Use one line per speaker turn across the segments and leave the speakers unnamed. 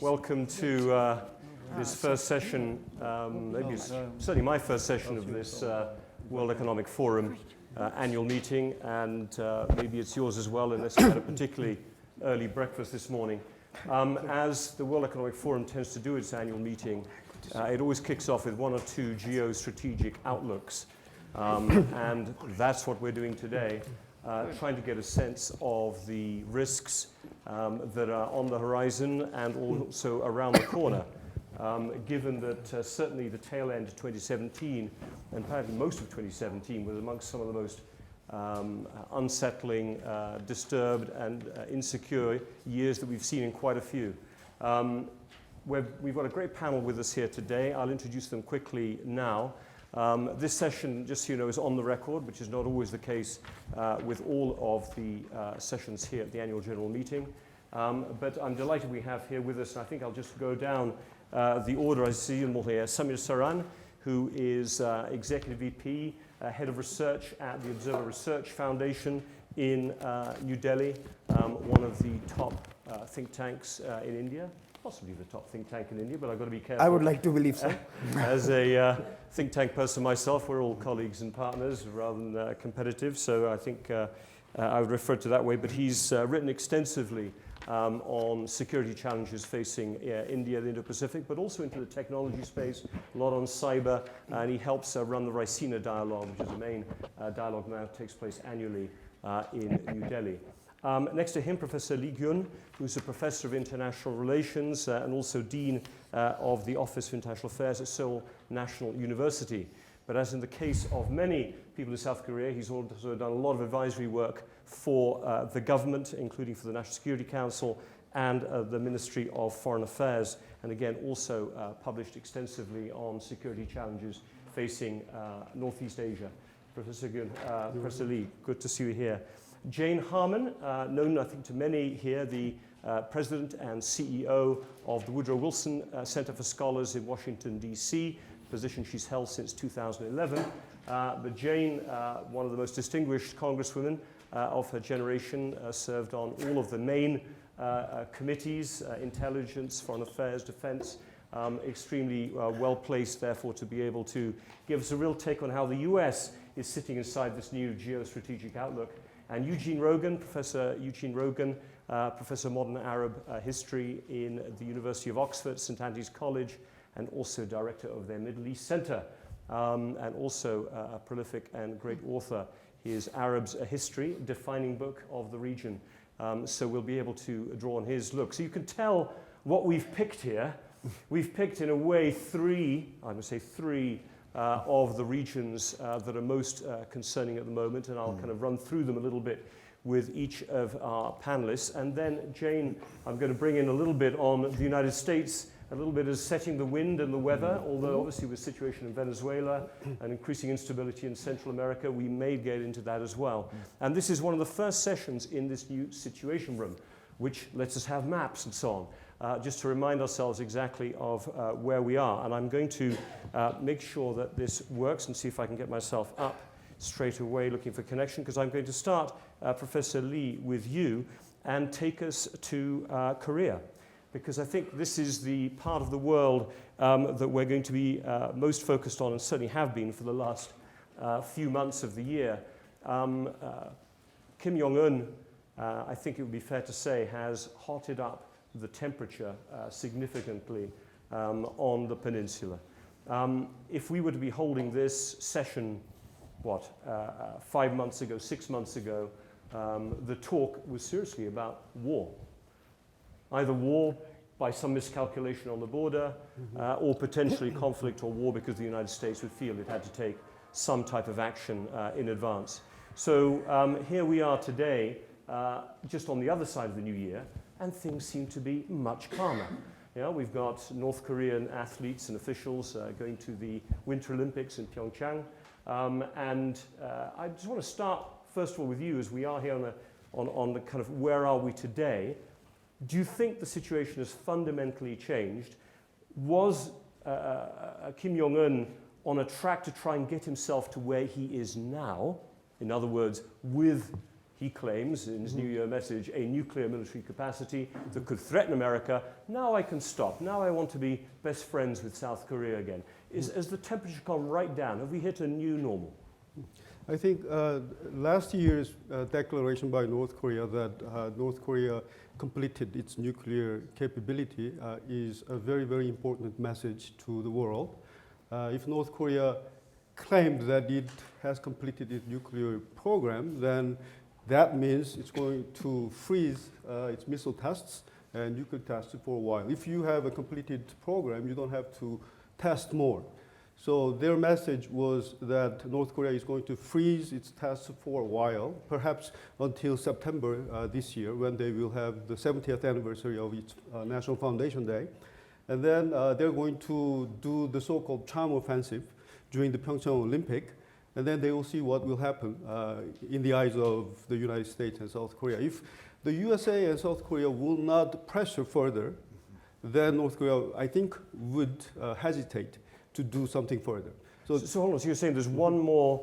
Welcome to this first session, maybe it's certainly my first session of this World Economic Forum annual meeting, and maybe it's yours as well, unless you had a particularly early breakfast this morning. As the World Economic Forum tends to do its annual meeting, it always kicks off with one or two geostrategic outlooks, and that's what we're doing today. Trying to get a sense of the risks that are on the horizon and also around the corner, given that certainly the tail end of 2017 and apparently most of 2017 was amongst some of the most unsettling, disturbed and insecure years that we've seen in quite a few. We've got a great panel with us here today. I'll introduce them quickly now. This session, just so you know, is on the record, which is not always the case with all of the sessions here at the annual general meeting. But I'm delighted we have here with us, and I think I'll just go down the order. I see them all here. Samir Saran, who is Executive VP, Head of Research at the Observer Research Foundation in New Delhi, one of the top think tanks in India. Possibly the top think tank in India, but I've got to be careful.
I would like to believe so.
As a think tank person myself, we're all colleagues and partners rather than competitive, so I think I would refer to that way. But he's written extensively on security challenges facing India, the Indo-Pacific, but also into the technology space, a lot on cyber, and he helps run the Raisina Dialogue, which is the main dialogue now takes place annually in New Delhi. Next to him, Professor Geun, who's a professor of international relations and also dean of the Office for International Affairs at Seoul National University. But as in the case of many people in South Korea, he's also done a lot of advisory work for the government, including for the National Security Council and the Ministry of Foreign Affairs, and again also published extensively on security challenges facing Northeast Asia. Professor Geun, Professor Lee, good to see you here. Jane Harman, known I think to many here, the President and CEO of the Woodrow Wilson Center for Scholars in Washington, D.C., position she's held since 2011. But Jane, one of the most distinguished congresswomen of her generation, served on all of the main committees, intelligence, foreign affairs, defense, extremely well-placed, therefore, to be able to give us a real take on how the U.S. is sitting inside this new geostrategic outlook. And Eugene Rogan, Professor Eugene Rogan, Professor of Modern Arab History in the University of Oxford, St. Antony's College, and also Director of their Middle East Center, and also a prolific and great author. His Arabs a History, defining book of the region. So we'll be able to draw on his look. So you can tell what we've picked here. We've picked, in a way, three of the regions that are most concerning at the moment, and I'll kind of run through them a little bit with each of our panelists. And then, Jane, I'm going to bring in a little bit on the United States, a little bit as setting the wind and the weather, although obviously with the situation in Venezuela and increasing instability in Central America, we may get into that as well. And this is one of the first sessions in this new situation room, which lets us have maps and so on. Just to remind ourselves exactly of where we are. And I'm going to make sure that this works and see if I can get myself up straight away looking for connection, because I'm going to start, Professor Lee, with you and take us to Korea, because I think this is the part of the world that we're going to be most focused on, and certainly have been for the last few months of the year. Kim Jong-un, I think it would be fair to say, has hotted up the temperature significantly on the peninsula. If we were to be holding this session, 5 months ago, 6 months ago, the talk was seriously about war. Either war by some miscalculation on the border, or potentially conflict or war because the United States would feel it had to take some type of action in advance. So here we are today, just on the other side of the new year, and things seem to be much calmer. You know, we've got North Korean athletes and officials going to the Winter Olympics in Pyeongchang. And I just want to start, first of all, with you, as we are here on the kind of where are we today. Do you think the situation has fundamentally changed? Was Kim Jong-un on a track to try and get himself to where he is now? In other words, with he claims in his New Year message, a nuclear military capacity that could threaten America. Now I can stop. Now I want to be best friends with South Korea again. Has the temperature gone right down? Have we hit a new normal?
I think last year's declaration by North Korea that North Korea completed its nuclear capability is a very, very important message to the world. If North Korea claimed that it has completed its nuclear program, then that means it's going to freeze its missile tests and nuclear tests for a while. If you have a completed program, you don't have to test more. So their message was that North Korea is going to freeze its tests for a while, perhaps until September this year, when they will have the 70th anniversary of its National Foundation Day. And then they're going to do the so-called charm offensive during the Pyeongchang Olympic. And then they will see what will happen in the eyes of the United States and South Korea. If the USA and South Korea will not pressure further, then North Korea, I think, would hesitate to do something further.
So hold on, so you're saying there's one more,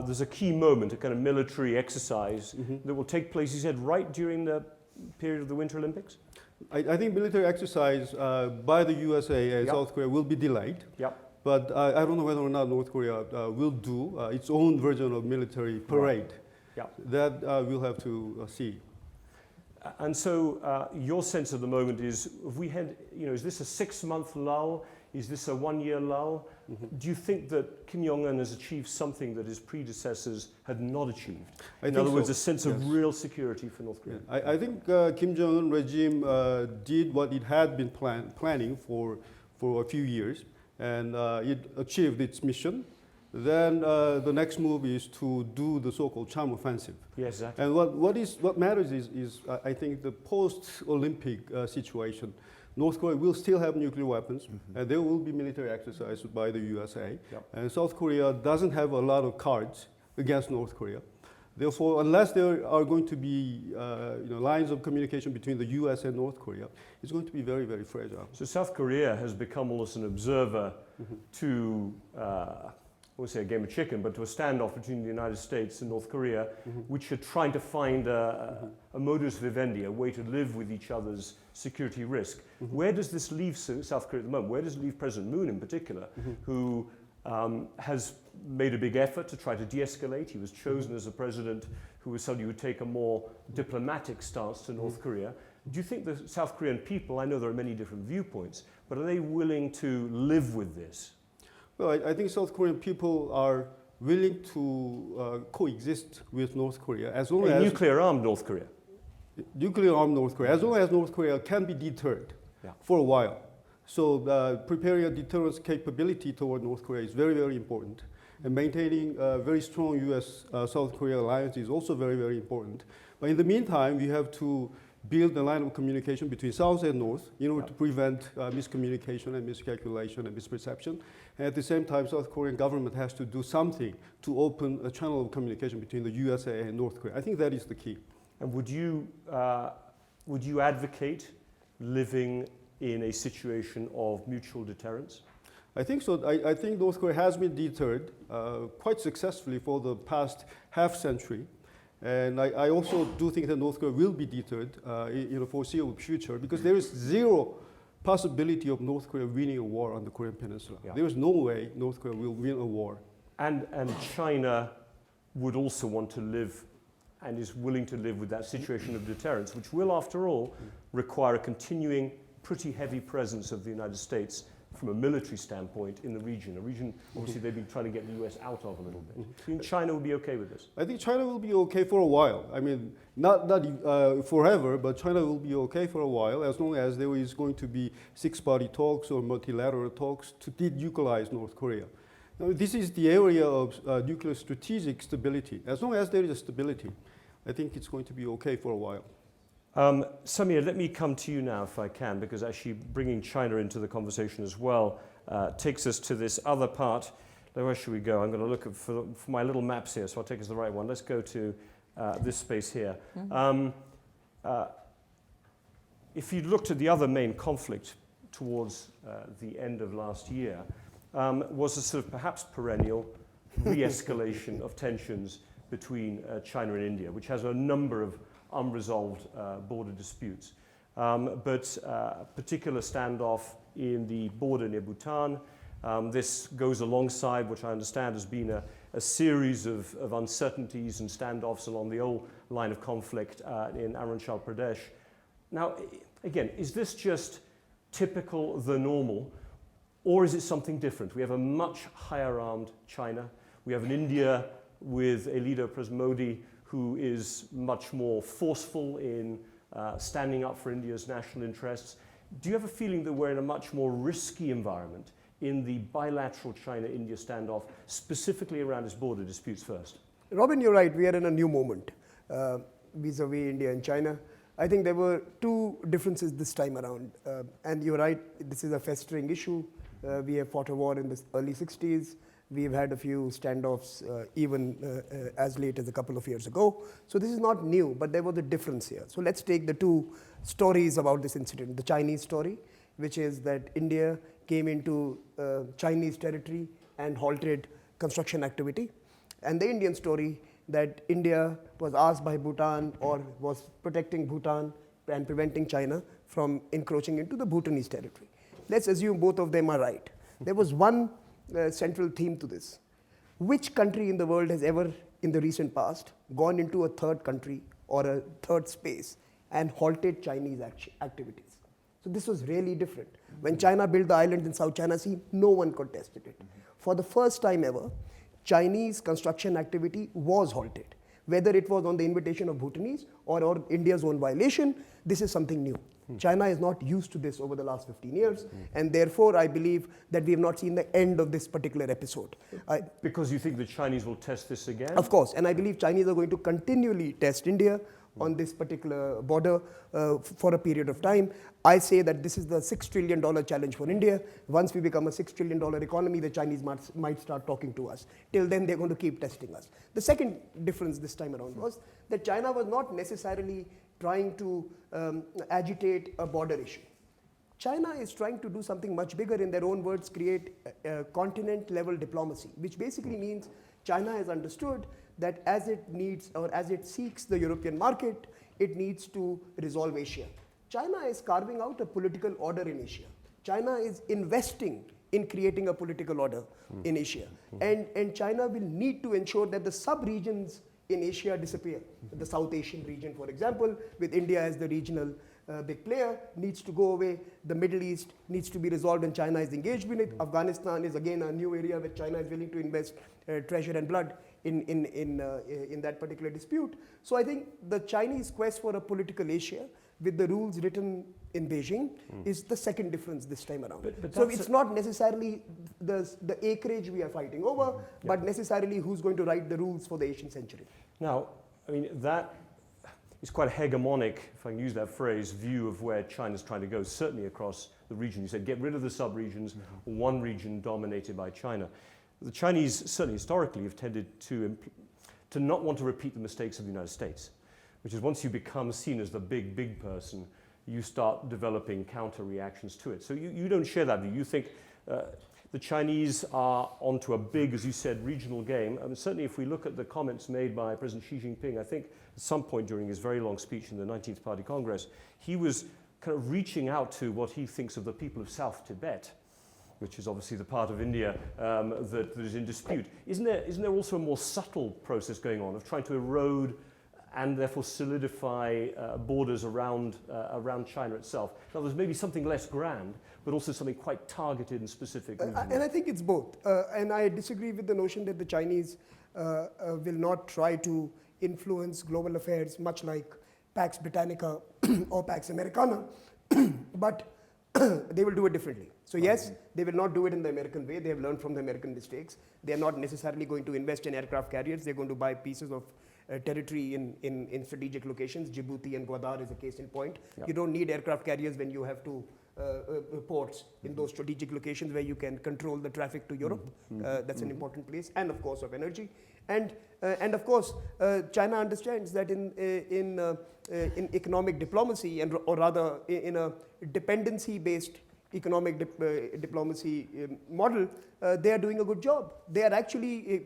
there's a key moment, a kind of military exercise that will take place, you said, right during the period of the Winter Olympics?
I think military exercise by the USA and South Korea will be delayed. But I don't know whether or not North Korea will do its own version of military parade. That we'll have to see.
And so your sense at the moment is, if we had, is this a 6-month lull? Is this a 1-year lull? Do you think that Kim Jong-un has achieved something that his predecessors had not achieved? In other words, a sense of real security for North Korea?
I think Kim Jong-un regime did what it had been planning for a few years. And it achieved its mission. Then the next move is to do the so-called charm offensive.
Yes, exactly.
And what matters is I think the post-Olympic situation. North Korea will still have nuclear weapons, and there will be military exercises by the USA. And South Korea doesn't have a lot of cards against North Korea. Therefore, unless there are going to be lines of communication between the US and North Korea, it's going to be very, very fragile.
So South Korea has become almost an observer to, I won't say a game of chicken, but to a standoff between the United States and North Korea, which are trying to find a modus vivendi, a way to live with each other's security risk. Where does this leave South Korea at the moment? Where does it leave President Moon in particular, who has made a big effort to try to de-escalate? He was chosen as a president who was somebody who would take a more diplomatic stance to North Korea. Do you think the South Korean people, I know there are many different viewpoints, but are they willing to live with this?
Well, I think South Korean people are willing to coexist with North Korea as long as
nuclear-armed North Korea.
Nuclear-armed North Korea, as long as North Korea can be deterred for a while. So preparing a deterrence capability toward North Korea is very, very important. And maintaining a very strong US-South Korea alliance is also very, very important. But in the meantime, we have to build a line of communication between South and North in order to prevent miscommunication and miscalculation and misperception. And at the same time, South Korean government has to do something to open a channel of communication between the USA and North Korea. I think that is the key.
And would you advocate living in a situation of mutual deterrence?
I think so. I think North Korea has been deterred quite successfully for the past half-century. And I also do think that North Korea will be deterred in the foreseeable future, because there is zero possibility of North Korea winning a war on the Korean Peninsula. There is no way North Korea will win a war.
And China would also want to live and is willing to live with that situation of deterrence, which will, after all, require a continuing pretty heavy presence of the United States from a military standpoint in the region. A region, obviously, they've been trying to get the US out of a little bit. Do you think China will be okay with this?
I think China will be okay for a while. I mean, not forever, but China will be okay for a while, as long as there is going to be six-party talks or multilateral talks to denuclearize North Korea. Now, this is the area of nuclear strategic stability. As long as there is a stability, I think it's going to be okay for a while.
Samir, let me come to you now, if I can, because actually bringing China into the conversation as well takes us to this other part. Now, where should we go? I'm going to look for my little maps here, so I'll take us to the right one. Let's go to this space here. If you looked at the other main conflict towards the end of last year, was a sort of perhaps perennial re-escalation of tensions between China and India, which has a number of unresolved border disputes. But a particular standoff in the border near Bhutan. This goes alongside, which I understand has been a series of uncertainties and standoffs along the old line of conflict in Arunachal Pradesh. Now, again, is this just typical, the normal, or is it something different? We have a much higher armed China. We have an India with a leader, President Modi, who is much more forceful in standing up for India's national interests. Do you have a feeling that we're in a much more risky environment in the bilateral China-India standoff, specifically around its border disputes first?
Robin, you're right. We are in a new moment vis-a-vis India and China. I think there were two differences this time around. And you're right, this is a festering issue. We have fought a war in the early 60s. We've had a few standoffs even as late as a couple of years ago. So this is not new, but there was a difference here. So let's take the two stories about this incident. The Chinese story, which is that India came into Chinese territory and halted construction activity. And the Indian story, that India was asked by Bhutan or was protecting Bhutan and preventing China from encroaching into the Bhutanese territory. Let's assume both of them are right. There was one central theme to this. Which country in the world has ever, in the recent past, gone into a third country or a third space and halted Chinese activities? So this was really different. When China built the islands in South China Sea, no one contested it. For the first time ever, Chinese construction activity was halted. Whether it was on the invitation of Bhutanese or India's own violation, this is something new. China is not used to this over the last 15 years, and therefore I believe that we have not seen the end of this particular episode.
Because you think the Chinese will test this again?
Of course, and I believe Chinese are going to continually test India on this particular border for a period of time. I say that this is the $6 trillion challenge for India. Once we become a $6 trillion economy, the Chinese might start talking to us. Till then, they're going to keep testing us. The second difference this time around was that China was not necessarily trying to agitate a border issue. China is trying to do something much bigger, in their own words, create a continent-level diplomacy, which basically means China has understood that as it needs or as it seeks the European market, it needs to resolve Asia. China is carving out a political order in Asia. China is investing in creating a political order in Asia. And China will need to ensure that the sub-regions in Asia disappear. The South Asian region, for example, with India as the regional big player, needs to go away. The Middle East needs to be resolved, and China is engaged with it. Afghanistan is again a new area where China is willing to invest treasure and blood in that particular dispute. So I think the Chinese quest for a political Asia with the rules written in Beijing is the second difference this time around. But so it's not necessarily the acreage we are fighting over, but necessarily who's going to write the rules for the Asian century.
Now, I mean, that is quite a hegemonic, if I can use that phrase, view of where China's trying to go, certainly across the region. You said get rid of the sub-regions, one region dominated by China. The Chinese, certainly historically, have tended to not want to repeat the mistakes of the United States, which is once you become seen as the big person, you start developing counter reactions to it. So you don't share that view. You think the Chinese are onto a big, as you said, regional game. And certainly if we look at the comments made by President Xi Jinping, I think at some point during his very long speech in the 19th Party Congress, he was kind of reaching out to what he thinks of the people of South Tibet, which is obviously the part of India that is in dispute. Isn't there also a more subtle process going on of trying to erode and therefore solidify borders around China itself? Now, there's maybe something less grand, but also something quite targeted and specific.
And I think it's both. And I disagree with the notion that the Chinese will not try to influence global affairs, much like Pax Britannica or Pax Americana, but they will do it differently. So yes, they will not do it in the American way. They have learned from the American mistakes. They are not necessarily going to invest in aircraft carriers. They're going to buy pieces of territory in strategic locations. Djibouti and Gwadar is a case in point. Yep. You don't need aircraft carriers when you have to ports in those strategic locations where you can control the traffic to Europe. That's an important place, and of course of energy. And of course, China understands that in economic diplomacy, or rather in a dependency-based economic diplomacy model, they are doing a good job. They are actually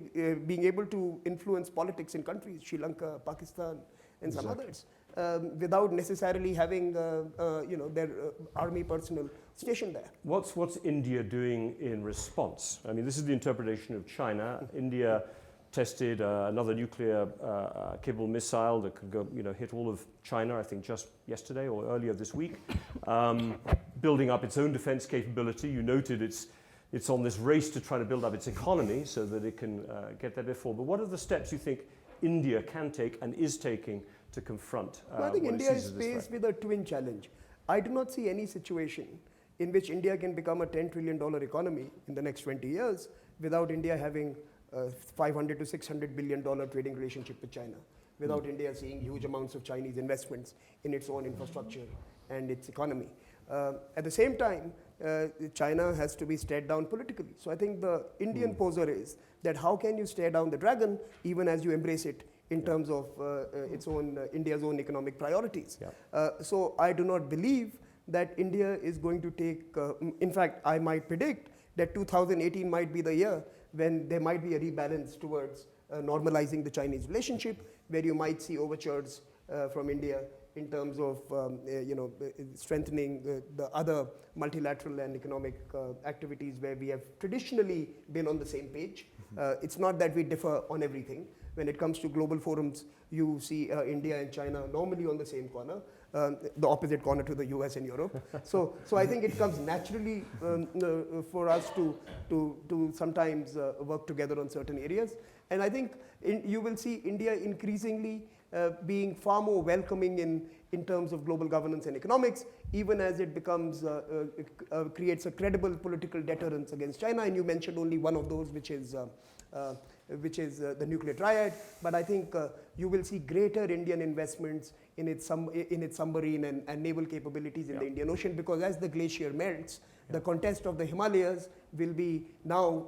being able to influence politics in countries, Sri Lanka, Pakistan, and some others, without necessarily having their army personnel stationed there.
What's India doing in response? I mean, this is the interpretation of China. India tested another nuclear capable missile that could go, hit all of China, I think just yesterday or earlier this week, building up its own defense capability. You noted it's on this race to try to build up its economy so that it can get there before. But what are the steps you think India can take and is taking to confront
I think India is faced with a twin challenge. I do not see any situation in which India can become a $10 trillion economy in the next 20 years without India having $500 to $600 billion trading relationship with China, without India seeing huge amounts of Chinese investments in its own infrastructure and its economy. At the same time, China has to be stared down politically. So I think the Indian poser is that how can you stare down the dragon even as you embrace it in terms of India's own economic priorities. Yeah. So I do not believe that India is going to take, in fact, I might predict that 2018 might be the year when there might be a rebalance towards normalizing the Chinese relationship, where you might see overtures from India in terms of strengthening the other multilateral and economic activities where we have traditionally been on the same page. It's not that we differ on everything. When it comes to global forums, you see India and China normally on the same corner, the opposite corner to the US and Europe. So I think it comes naturally for us to sometimes work together on certain areas. And I think you will see India increasingly being far more welcoming in terms of global governance and economics, even as it becomes creates a credible political deterrence against China. And you mentioned only one of those, which is the nuclear triad. But I think you will see greater Indian investments in its submarine and naval capabilities in the Indian Ocean, because as the glacier melts, the contest of the Himalayas will be now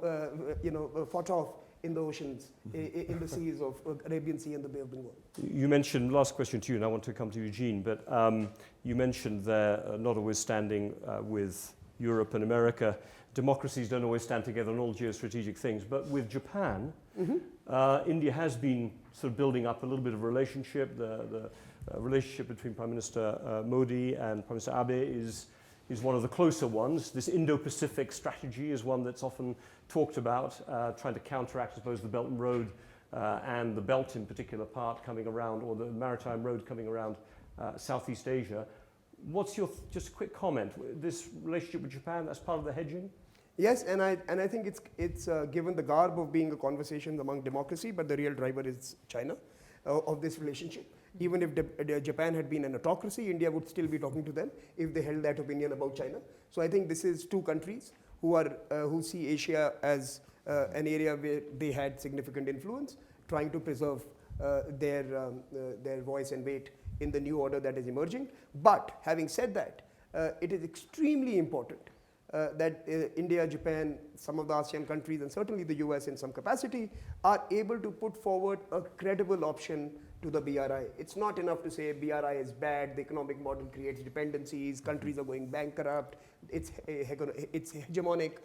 fought off in the oceans, in the seas of Arabian Sea and the Bay of Bengal.
You mentioned, last question to you, and I want to come to Eugene, but you mentioned there, not always standing with Europe and America. Democracies don't always stand together on all geostrategic things, but with Japan, India has been sort of building up a little bit of relationship. The relationship between Prime Minister Modi and Prime Minister Abe is one of the closer ones. This Indo-Pacific strategy is one that's often talked about, trying to counteract, I suppose, the Belt and Road and the Belt in particular part coming around, or the Maritime Road coming around Southeast Asia. What's your, just a quick comment, this relationship with Japan, that's part of the hedging?
Yes, and I think it's given the garb of being a conversation among democracy, but the real driver is China of this relationship. Even if Japan had been an autocracy, India would still be talking to them if they held that opinion about China. So I think this is two countries who see Asia as an area where they had significant influence, trying to preserve their voice and weight in the new order that is emerging. But having said that, it is extremely important that India, Japan, some of the ASEAN countries, and certainly the US in some capacity, are able to put forward a credible option to the BRI. It's not enough to say BRI is bad, the economic model creates dependencies, countries are going bankrupt, it's hegemonic.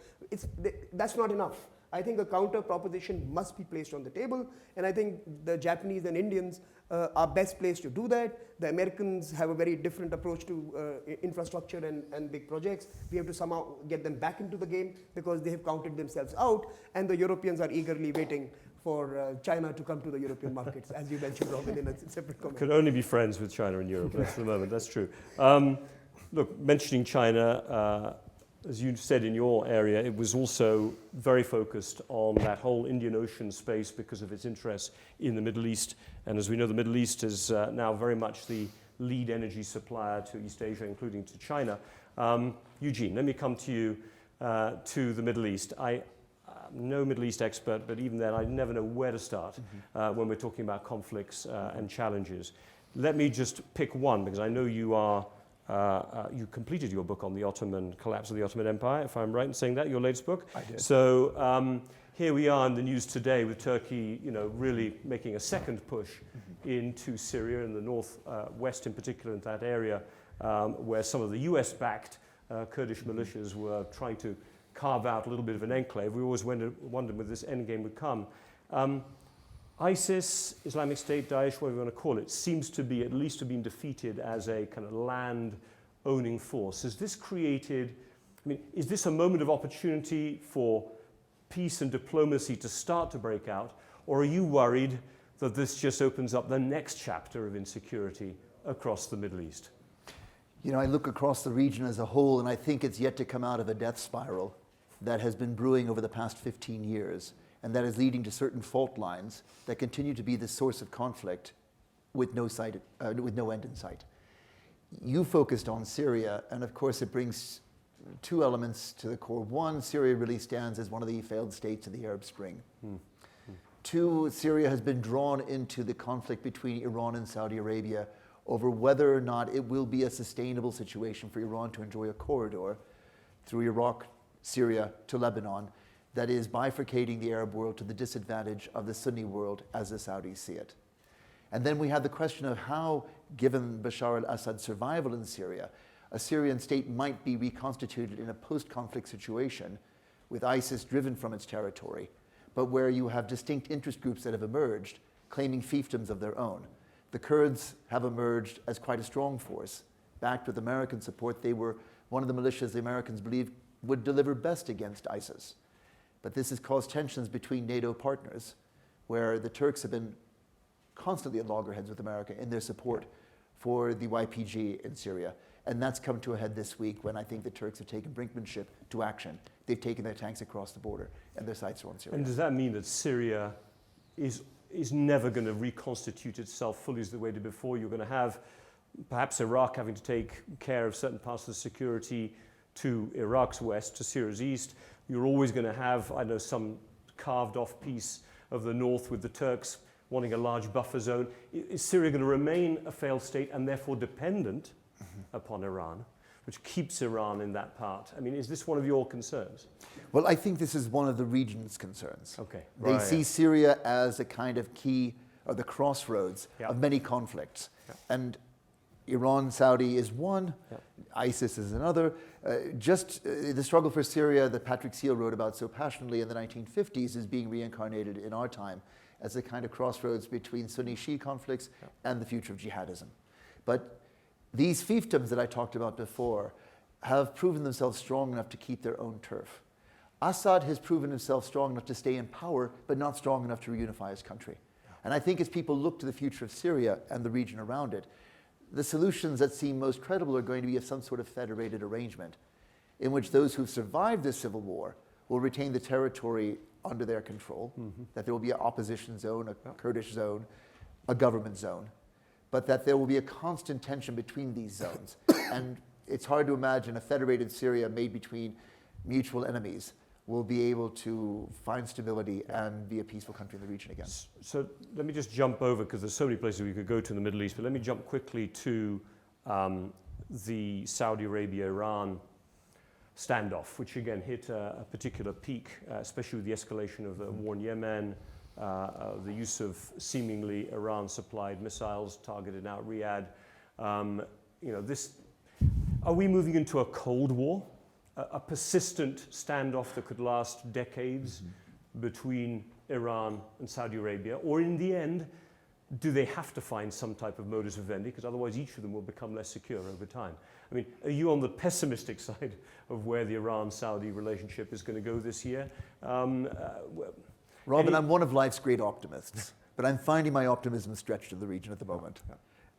That's not enough. I think a counter proposition must be placed on the table, and I think the Japanese and Indians are best placed to do that. The Americans have a very different approach to infrastructure and big projects. We have to somehow get them back into the game because they have counted themselves out, and the Europeans are eagerly waiting for China to come to the European markets, as you mentioned, Rogan, in a separate comment.
Could only be friends with China and Europe, that's for the moment, that's true. Look, mentioning China, as you said in your area, it was also very focused on that whole Indian Ocean space because of its interest in the Middle East. And as we know, the Middle East is now very much the lead energy supplier to East Asia, including to China. Eugene, let me come to you, to the Middle East. I'm no Middle East expert, but even then, I never know where to start when we're talking about conflicts and challenges. Let me just pick one, because I know you are you completed your book on the collapse of the Ottoman Empire, if I'm right in saying that, your latest book.
I did.
So here we are in the news today with Turkey, really making a second push into Syria and the northwest in particular, in that area where some of the US-backed Kurdish militias were trying to carve out a little bit of an enclave. We always wondered when this endgame would come. ISIS, Islamic State, Daesh, whatever you want to call it, seems to be at least have been defeated as a kind of land-owning force. Has this created, I mean, is this a moment of opportunity for peace and diplomacy to start to break out, or are you worried that this just opens up the next chapter of insecurity across the Middle East?
You know, I look across the region as a whole, and I think it's yet to come out of a death spiral that has been brewing over the past 15 years, and that is leading to certain fault lines that continue to be the source of conflict with no end in sight. You focused on Syria, and of course it brings two elements to the core. One, Syria really stands as one of the failed states of the Arab Spring. Two, Syria has been drawn into the conflict between Iran and Saudi Arabia over whether or not it will be a sustainable situation for Iran to enjoy a corridor through Iraq, Syria to Lebanon that is bifurcating the Arab world to the disadvantage of the Sunni world as the Saudis see it. And then we have the question of how, given Bashar al-Assad's survival in Syria, a Syrian state might be reconstituted in a post-conflict situation with ISIS driven from its territory, but where you have distinct interest groups that have emerged, claiming fiefdoms of their own. The Kurds have emerged as quite a strong force. Backed with American support, they were one of the militias the Americans believed would deliver best against ISIS. But this has caused tensions between NATO partners, where the Turks have been constantly at loggerheads with America in their support for the YPG in Syria. And that's come to a head this week when I think the Turks have taken brinkmanship to action. They've taken their tanks across the border and their sights are on Syria.
And does that mean that Syria is never going to reconstitute itself fully as the way it did before? You're going to have perhaps Iraq having to take care of certain parts of the security to Iraq's west, to Syria's east. You're always going to have, I know, some carved off piece of the north with the Turks wanting a large buffer zone. Is Syria going to remain a failed state and therefore dependent upon Iran, which keeps Iran in that part? I mean, is this one of your concerns?
Well, I think this is one of the region's concerns.
Okay.
They see Syria as a kind of key, or the crossroads
Yeah.
of many conflicts.
Yeah.
And Iran, Saudi is one,
Yeah.
ISIS is another. The struggle for Syria that Patrick Seal wrote about so passionately in the 1950s is being reincarnated in our time as a kind of crossroads between Sunni-Shia conflicts and the future of jihadism. But these fiefdoms that I talked about before have proven themselves strong enough to keep their own turf. Assad has proven himself strong enough to stay in power, but not strong enough to reunify his country. And I think as people look to the future of Syria and the region around it, the solutions that seem most credible are going to be of some sort of federated arrangement in which those who've survived this civil war will retain the territory under their control, that there will be an opposition zone, a Kurdish zone, a government zone, but that there will be a constant tension between these zones. And it's hard to imagine a federated Syria made between mutual enemies will be able to find stability and be a peaceful country in the region again.
So let me just jump over, because there's so many places we could go to in the Middle East, but let me jump quickly to the Saudi Arabia-Iran standoff, which again hit a particular peak, especially with the escalation of the war in Yemen, the use of seemingly Iran-supplied missiles targeted out Riyadh. Are we moving into a Cold War? A persistent standoff that could last decades between Iran and Saudi Arabia? Or in the end, do they have to find some type of modus vivendi? Because otherwise each of them will become less secure over time. I mean, are you on the pessimistic side of where the Iran-Saudi relationship is going to go this year?
Robin, I'm one of life's great optimists, but I'm finding my optimism stretched in the region at the moment.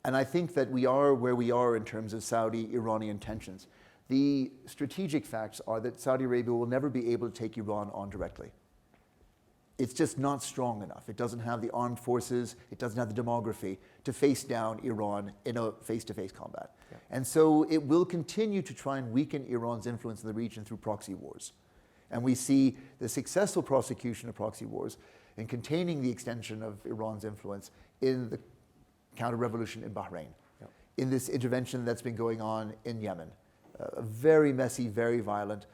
And I think that we are where we are in terms of Saudi-Iranian tensions. The strategic facts are that Saudi Arabia will never be able to take Iran on directly. It's just not strong enough. It doesn't have the armed forces, it doesn't have the demography to face down Iran in a face-to-face combat. Yeah. And so it will continue to try and weaken Iran's influence in the region through proxy wars. And we see the successful prosecution of proxy wars in containing the extension of Iran's influence in the counter-revolution in Bahrain, in this intervention that's been going on in Yemen. Very messy, very violent,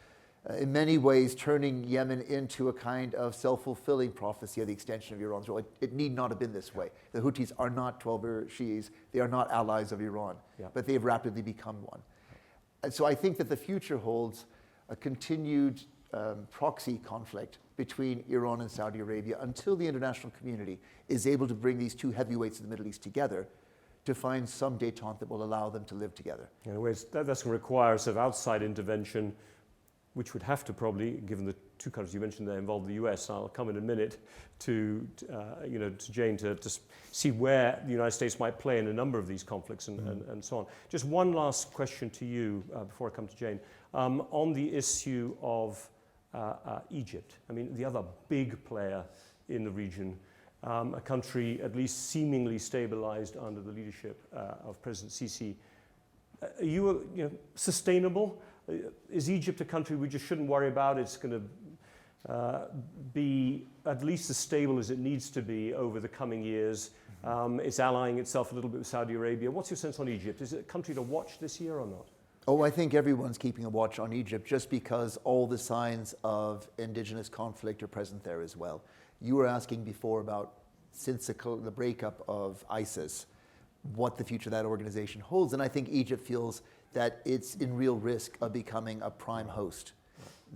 in many ways turning Yemen into a kind of self-fulfilling prophecy of the extension of Iran's role. It need not have been this way. The Houthis are not 12-er Shi'is. They are not allies of Iran, but they have rapidly become one. And so I think that the future holds a continued proxy conflict between Iran and Saudi Arabia until the international community is able to bring these two heavyweights of the Middle East together to find some détente that will allow them to live together.
In a way, that's going to require sort of outside intervention, which would have to probably, given the two countries you mentioned there involve the US, I'll come in a minute to Jane to see where the United States might play in a number of these conflicts and so on. Just one last question to you before I come to Jane. On the issue of Egypt, I mean, the other big player in the region, a country at least seemingly stabilized under the leadership of President Sisi. Are you sustainable? Is Egypt a country we just shouldn't worry about? It's going to be at least as stable as it needs to be over the coming years. It's allying itself a little bit with Saudi Arabia. What's your sense on Egypt? Is it a country to watch this year or not?
Oh, I think everyone's keeping a watch on Egypt just because all the signs of indigenous conflict are present there as well. You were asking before about, since the breakup of ISIS, what the future of that organization holds. And I think Egypt feels that it's in real risk of becoming a prime host.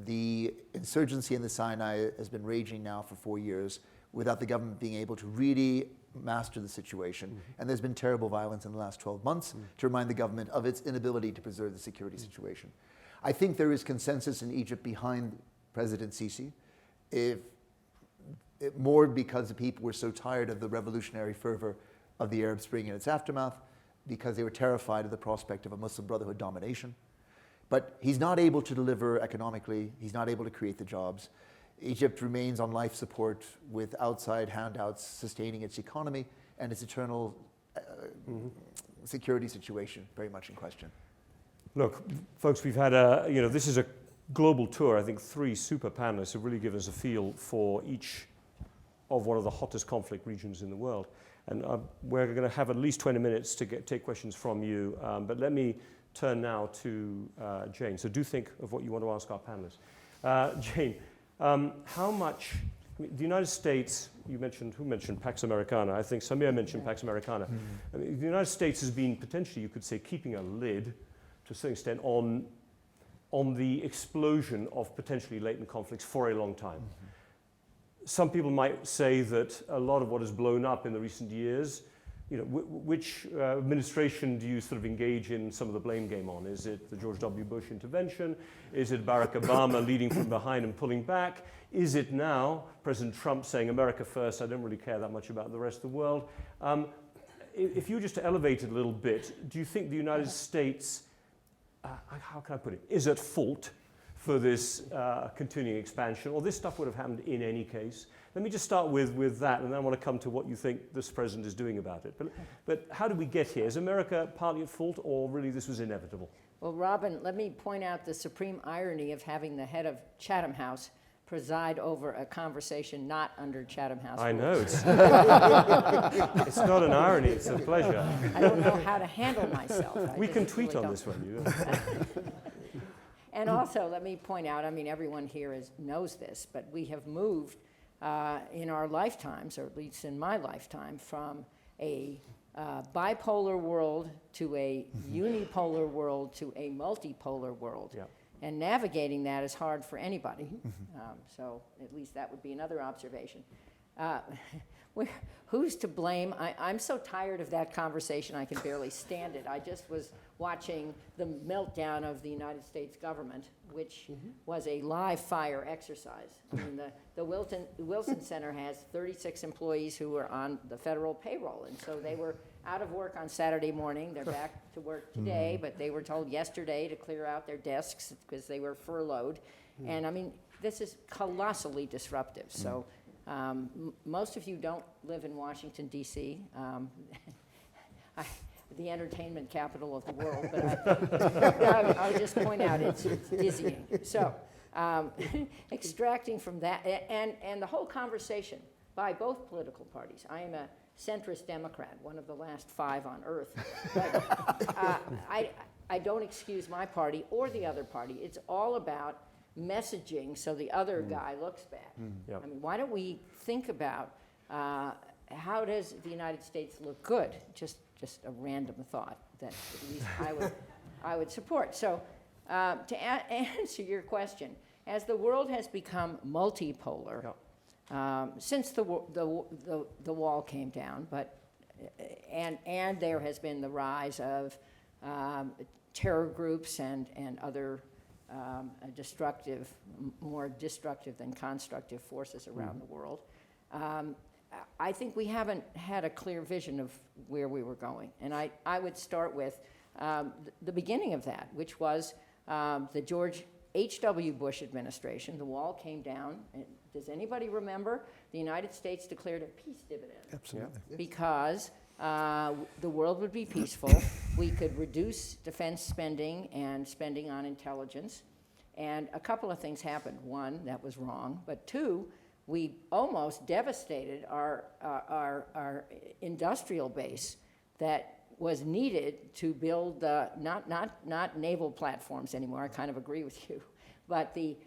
The insurgency in the Sinai has been raging now for 4 years without the government being able to really master the situation. And there's been terrible violence in the last 12 months to remind the government of its inability to preserve the security situation. I think there is consensus in Egypt behind President Sisi, more because the people were so tired of the revolutionary fervor of the Arab Spring and its aftermath, because they were terrified of the prospect of a Muslim Brotherhood domination. But he's not able to deliver economically. He's not able to create the jobs. Egypt remains on life support with outside handouts sustaining its economy and its eternal security situation very much in question.
Look, folks, we've had this is a global tour. I think 3 super panelists have really given us a feel for each of one of the hottest conflict regions in the world. And we're going to have at least 20 minutes to take questions from you. But let me turn now to Jane. So do think of what you want to ask our panelists. Jane, how much, the United States, who mentioned Pax Americana? I think Samir mentioned Pax Americana. I mean, the United States has been potentially, you could say, keeping a lid to a certain extent on the explosion of potentially latent conflicts for a long time. Some people might say that a lot of what has blown up in the recent years, which administration do you sort of engage in some of the blame game on? Is it the George W. Bush intervention? Is it Barack Obama leading from behind and pulling back? Is it now President Trump saying America first, I don't really care that much about the rest of the world? If you were just to elevate it a little bit, do you think the United States, how can I put it, is at fault for this continuing expansion, or this stuff would have happened in any case? Let me just start with that, and then I want to come to what you think this president is doing about it. But how did we get here? Is America partly at fault, or really this was inevitable?
Well, Robin, let me point out the supreme irony of having the head of Chatham House preside over a conversation not under Chatham House rules.
I know. It's not an irony, it's a pleasure.
I don't know how to handle myself.
We can tweet on this one.
And also, let me point out, I mean, everyone here knows this, but we have moved in our lifetimes, or at least in my lifetime, from a bipolar world to a unipolar world to a multipolar world. Yeah. And navigating that is hard for anybody. So at least that would be another observation. Who's to blame? I'm so tired of that conversation, I can barely stand it. I just was watching the meltdown of the United States government, which was a live fire exercise. I mean, the Wilson Center has 36 employees who were on the federal payroll, and so they were out of work on Saturday morning. They're back to work today, but they were told yesterday to clear out their desks because they were furloughed. And I mean, this is colossally disruptive. So most of you don't live in Washington, D.C., the entertainment capital of the world, but I'll just point out it's dizzying. So extracting from that, and the whole conversation by both political parties. I am a centrist Democrat, one of the last 5 on earth. But I don't excuse my party or the other party. It's all about messaging so the other guy looks bad. Yep. I mean, why don't we think about how does the United States look good? Just a random thought that at least I would support. So to answer your question, as the world has become multipolar, since the wall came down, but and there has been the rise of terror groups and other more destructive than constructive forces around the world. I think we haven't had a clear vision of where we were going. And I would start with the beginning of that, which was the George H.W. Bush administration. The wall came down. And does anybody remember? The United States declared a peace dividend.
Absolutely.
Because the world would be peaceful. We could reduce defense spending and spending on intelligence. And a couple of things happened. One, that was wrong. But two, we almost devastated our industrial base that was needed to build not naval platforms anymore. I kind of agree with you, but the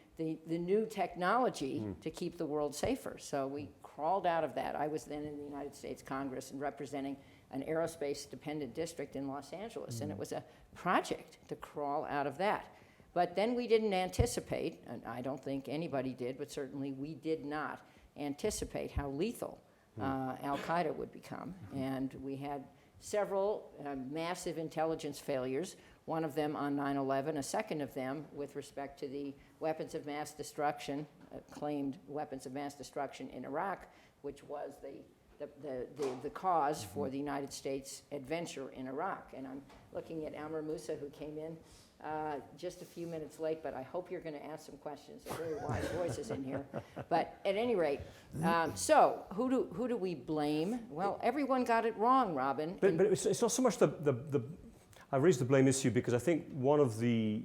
new technology to keep the world safer. So we crawled out of that. I was then in the United States Congress and representing an aerospace dependent district in Los Angeles, and it was a project to crawl out of that. But then we didn't anticipate, and I don't think anybody did, but certainly we did not anticipate how lethal Al-Qaeda would become. And we had several massive intelligence failures, one of them on 9/11, a second of them with respect to the weapons of mass destruction, claimed weapons of mass destruction in Iraq, which was the cause for the United States adventure in Iraq. And I'm looking at Amr Musa, who came in just a few minutes late, but I hope you're going to ask some questions. A very wise voices in here. But at any rate, so who do we blame? Well, everyone got it wrong, Robin.
But it's not so much I raised the blame issue because I think one of the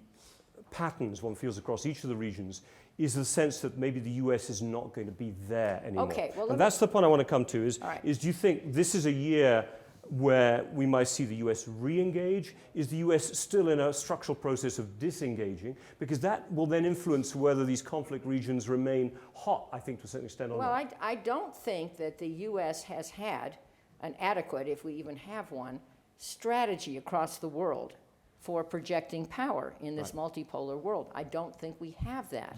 patterns one feels across each of the regions is the sense that maybe the US is not going to be there anymore.
Okay, well,
and that's the point I want to come to is do you think this is a year where we might see the US re-engage? Is the US still in a structural process of disengaging? Because that will then influence whether these conflict regions remain hot, I think, to a certain extent.
Well, I don't think that the US has had an adequate, if we even have one, strategy across the world for projecting power in this multipolar world. I don't think we have that.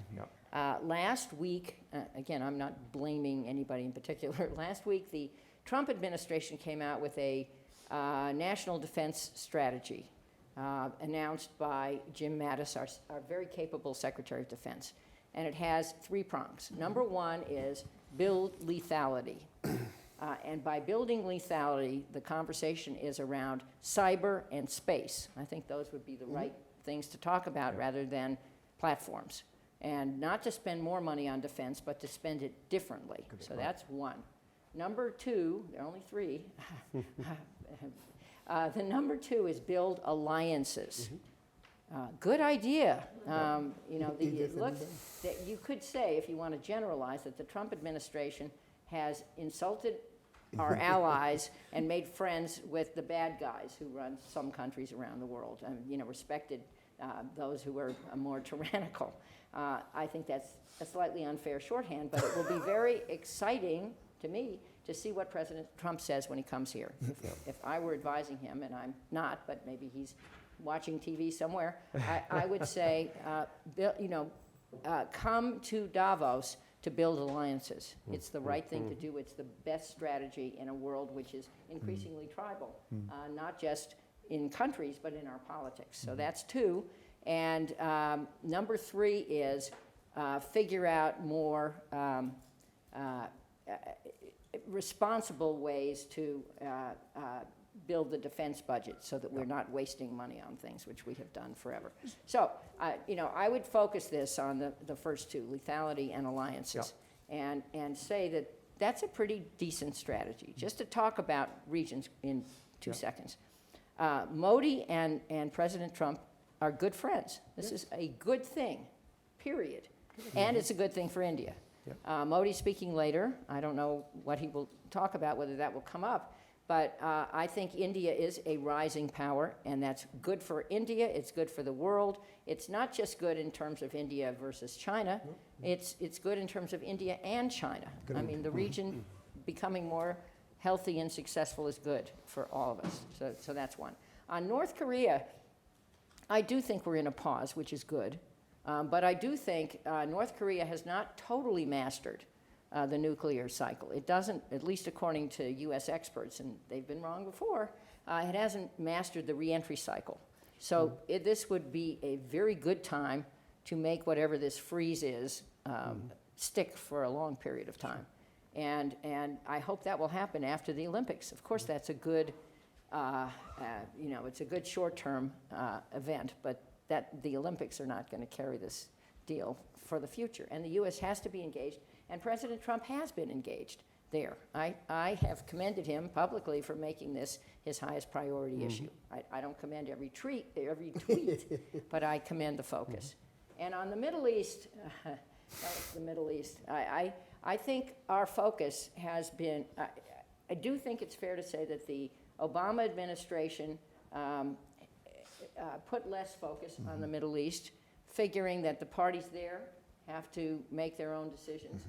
Last week, again, I'm not blaming anybody in particular. Last week, the Trump administration came out with a national defense strategy announced by Jim Mattis, our very capable Secretary of Defense. And it has 3 prongs. Number 1 is build lethality. And by building lethality, the conversation is around cyber and space. I think those would be the right things to talk about rather than platforms. And not to spend more money on defense, but to spend it differently. So that's 1. Number 2, there are only 3. The number 2 is build alliances. Good idea. That you could say, if you want to generalize, that the Trump administration has insulted our allies and made friends with the bad guys who run some countries around the world, and respected those who are more tyrannical. I think that's a slightly unfair shorthand, but it will be very exciting to me to see what President Trump says when he comes here. If I were advising him, and I'm not, but maybe he's watching TV somewhere, I would say, come to Davos to build alliances. It's the right thing to do. It's the best strategy in a world which is increasingly tribal, not just in countries, but in our politics. So that's 2. And number 3 is figure out more responsible ways to build the defense budget so that we're not wasting money on things, which we have done forever. So, I would focus this on the first 2, lethality and alliances, and say that that's a pretty decent strategy. Just to talk about regions in 2 seconds. Modi and President Trump are good friends. This is a good thing, period. And it's a good thing for India. Modi's speaking later. I don't know what he will talk about, whether that will come up. But I think India is a rising power, and that's good for India. It's good for the world. It's not just good in terms of India versus China. It's good in terms of India and China. I mean, the region becoming more healthy and successful is good for all of us. So that's 1. On North Korea, I do think we're in a pause, which is good. But I do think North Korea has not totally mastered the nuclear cycle. It doesn't, at least according to US experts, and they've been wrong before, it hasn't mastered the reentry cycle. So this would be a very good time to make whatever this freeze is stick for a long period of time. And I hope that will happen after the Olympics. Of course, that's a good, it's a good short-term event, but the Olympics are not going to carry this deal for the future. And the U.S. has to be engaged, and President Trump has been engaged there. I have commended him publicly for making this his highest priority issue. I don't commend every tweet, but I commend the focus. And on the Middle East, I think our focus has been, I do think it's fair to say that the Obama administration put less focus on the Middle East, figuring that the parties there have to make their own decisions.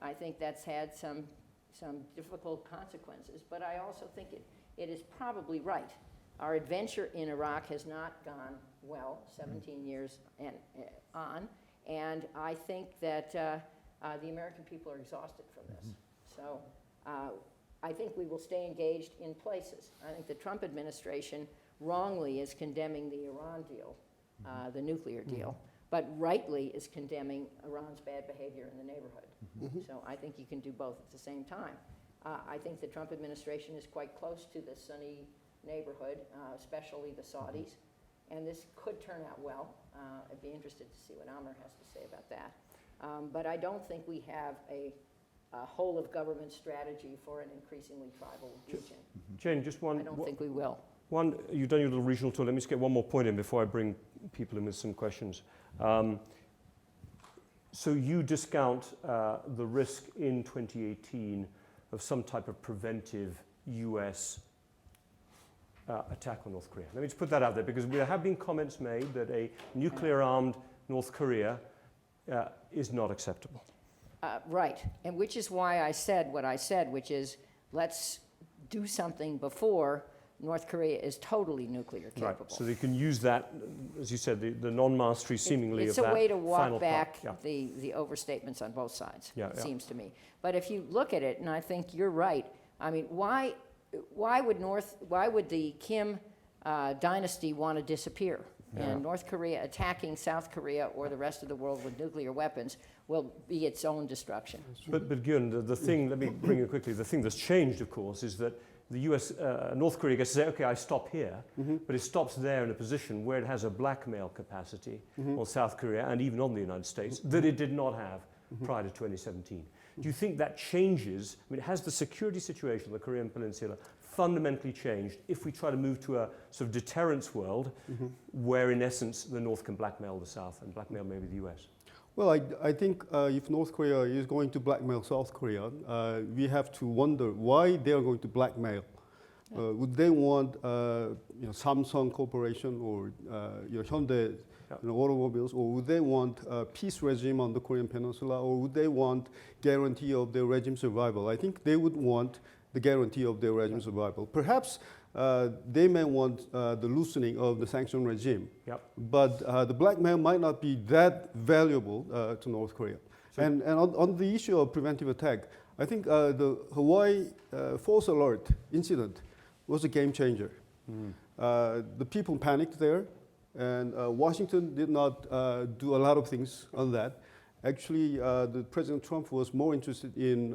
I think that's had some difficult consequences, but I also think it is probably right. Our adventure in Iraq has not gone well, 17 years on, and I think that the American people are exhausted from this. So I think we will stay engaged in places. I think the Trump administration wrongly is condemning the Iran deal, the nuclear deal, but rightly is condemning Iran's bad behavior in the neighborhood. So I think you can do both at the same time. I think the Trump administration is quite close to the Sunni neighborhood, especially the Saudis, and this could turn out well. I'd be interested to see what Amr has to say about that. But I don't think we have a whole of government strategy for an increasingly tribal region.
Jane, just one.
I don't think we will.
You've done your little regional tour. Let me just get one more point in before I bring people in with some questions. So you discount the risk in 2018 of some type of preventive US attack on North Korea. Let me just put that out there, because there have been comments made that a nuclear-armed North Korea is not acceptable.
Right, and which is why I said what I said, which is let's do something before North Korea is totally nuclear capable.
Right, so they can use that, as you said, the non-mastery seemingly
it's
of that
a way to
final
walk back
part.
the overstatements on both sides,
Yeah,
it seems to me. But if you look at it, and I think you're right, I mean, why would the Kim dynasty want to disappear? And North Korea attacking South Korea or the rest of the world with nuclear weapons will be its own destruction.
But Geun, the thing, let me bring it quickly, the thing that's changed, of course, is that the US, North Korea gets to say, okay, I stop here, but it stops there in a position where it has a blackmail capacity on South Korea and even on the United States that it did not have prior to 2017. Do you think that changes? I mean, has the security situation on the Korean Peninsula fundamentally changed if we try to move to a sort of deterrence world where, in essence, the North can blackmail the South and blackmail maybe the US?
Well, I think if North Korea is going to blackmail South Korea, we have to wonder why they are going to blackmail. Would they want Samsung Corporation or Hyundai automobiles, or would they want a peace regime on the Korean Peninsula, or would they want guarantee of their regime survival? I think they would want the guarantee of their regime survival. Perhaps they may want the loosening of the sanction regime, but the blackmail might not be that valuable to North Korea. So and on the issue of preventive attack, I think the Hawaii false alert incident was a game changer. The people panicked there, and Washington did not do a lot of things on that. Actually, the President Trump was more interested in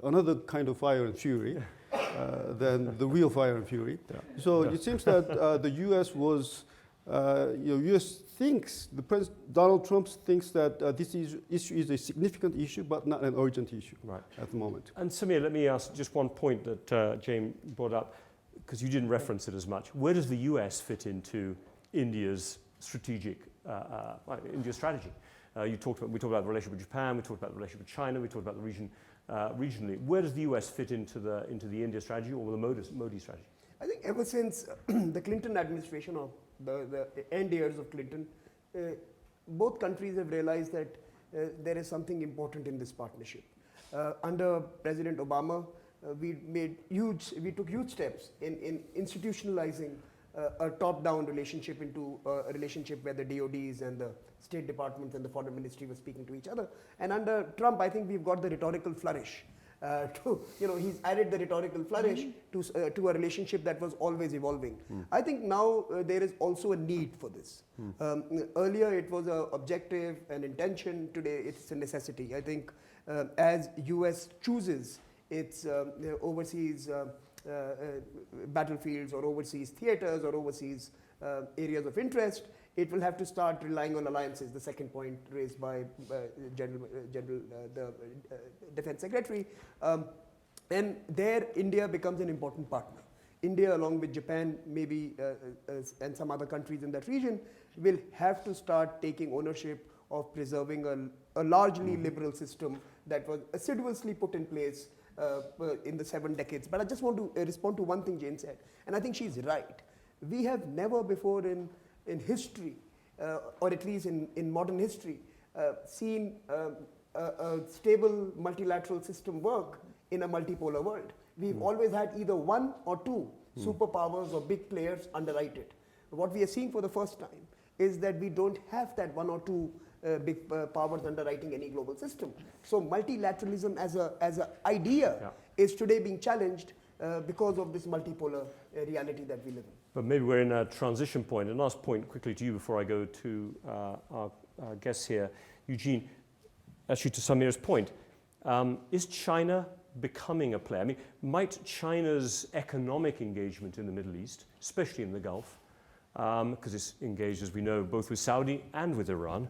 another kind of fire and fury than the real fire and fury. So it seems that the U.S. was, U.S. thinks, Donald Trump thinks that this issue is a significant issue, but not an urgent issue at the moment.
And Samir, let me ask just one point that Jane brought up, because you didn't reference it as much. Where does the U.S. fit into India's strategic, India's strategy? We talked about the relationship with Japan, we talked about the relationship with China, we talked about the region regionally. Where does the US fit into the India strategy or the Modi strategy?
I think ever since the Clinton administration or the end years of Clinton, both countries have realized that there is something important in this partnership. Under President Obama, we took huge steps in institutionalizing a top-down relationship into a relationship where the DODs and the State Departments and the Foreign Ministry were speaking to each other. And under Trump, I think we've got the rhetorical flourish. He's added the rhetorical flourish to a relationship that was always evolving. I think now there is also a need for this. Earlier it was an objective and intention. Today it's a necessity. I think as US chooses its overseas battlefields or overseas theaters or overseas areas of interest, it will have to start relying on alliances, the second point raised by the Defense Secretary. And there India becomes an important partner. India, along with Japan, maybe, and some other countries in that region, will have to start taking ownership of preserving a largely liberal system that was assiduously put in place in the 7 decades. But I just want to respond to one thing Jane said, and I think she's right. We have never before in history, or at least in modern history, seen a stable multilateral system work in a multipolar world. We've always had either one or two superpowers or big players underwrite it. What we are seeing for the first time is that we don't have that one or two big powers underwriting any global system. So multilateralism as a idea is today being challenged because of this multipolar reality that we live in.
But maybe we're in a transition point. And last point quickly to you before I go to our guests here. Eugene, actually to Samir's point, is China becoming a player? I mean, might China's economic engagement in the Middle East, especially in the Gulf, because it's engaged, as we know, both with Saudi and with Iran,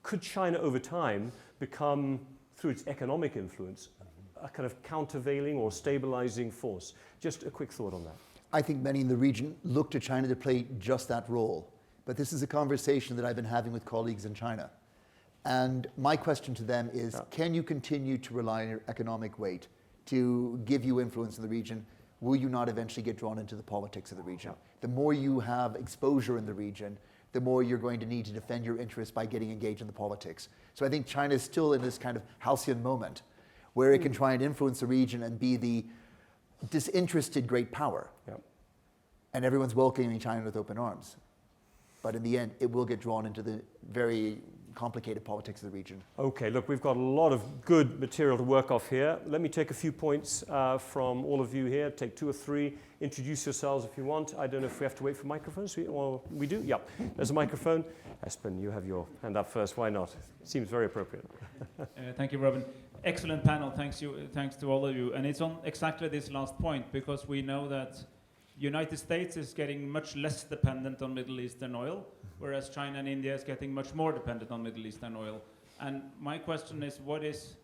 could China over time become, through its economic influence, a kind of countervailing or stabilizing force? Just a quick thought on that.
I think many in the region look to China to play just that role. But this is a conversation that I've been having with colleagues in China. And my question to them is, can you continue to rely on your economic weight to give you influence in the region? Will you not eventually get drawn into the politics of the region? The more you have exposure in the region, the more you're going to need to defend your interests by getting engaged in the politics. So I think China is still in this kind of halcyon moment where it can try and influence the region and be the disinterested great power. And everyone's welcoming China with open arms. But in the end, it will get drawn into the very complicated politics of the region.
Okay, look, we've got a lot of good material to work off here. Let me take a few points from all of you here. Take 2 or 3. Introduce yourselves if you want. I don't know if we have to wait for microphones. We do? Yeah, there's a microphone. Espen, you have your hand up first. Why not? Seems very appropriate.
Thank you, Robin. Excellent panel. Thanks to all of you. And it's on exactly this last point, because we know that United States is getting much less dependent on Middle Eastern oil, whereas China and India is getting much more dependent on Middle Eastern oil. And my question is, what is,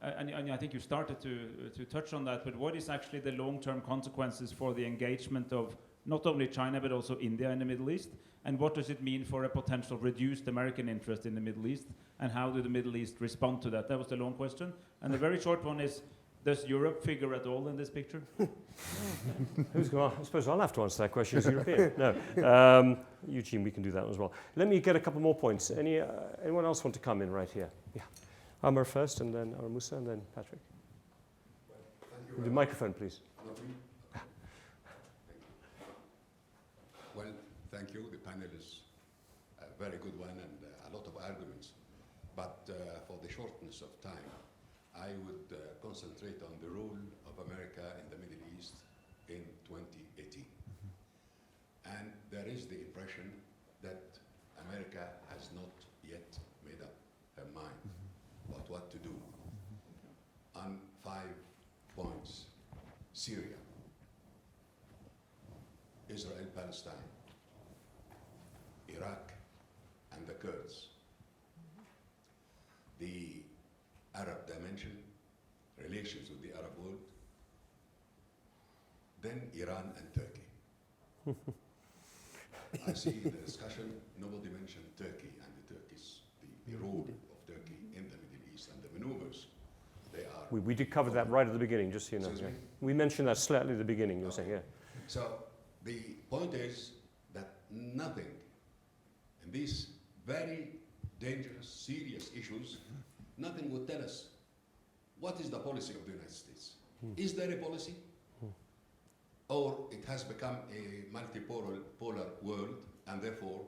and I think you started to touch on that, but what is actually the long-term consequences for the engagement of not only China, but also India in the Middle East? And what does it mean for a potential reduced American interest in the Middle East? And how do the Middle East respond to that? That was the long question. And the very short one is, does Europe figure at all in this picture?
Who's going to, I suppose I'll have to answer that question as European. No. Eugene, we can do that as well. Let me get a couple more points. Anyone else want to come in right here? Yeah. Amr first, and then Musa, and then Patrick. The microphone, please.
Well, thank you. The panel is a very good one and a lot of arguments. But for the shortness of time, I would concentrate on the role of America in the Middle East in 2018. And there is the impression that America has not yet made up her mind about what to do on 5 points: Syria, Israel, Palestine, Iraq, and the Kurds. The Arab dimension, relations with the Arab world, then Iran and Turkey. I see the discussion, nobody mentioned Turkey and the role of Turkey in the Middle East and the maneuvers they are.
We did cover that right at the beginning, just so you know. Yeah. We mentioned that slightly at the beginning, you were saying, yeah.
So the point is that nothing in these very dangerous, serious issues, nothing would tell us what is the policy of the United States. Is there a policy? or it has become a multipolar world, and therefore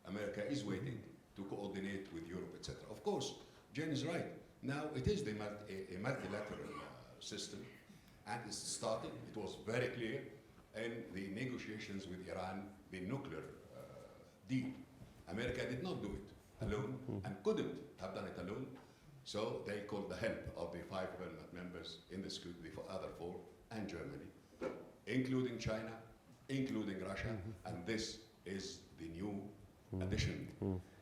America is waiting to coordinate with Europe, etc. Of course, Geun is right. Now it is a multilateral system, and it's starting. It was very clear in the negotiations with Iran, the nuclear deal. America did not do it alone and couldn't have done it alone. So they called the help of the 5 permanent members in the other 4, and Germany, including China, including Russia, and this is the new addition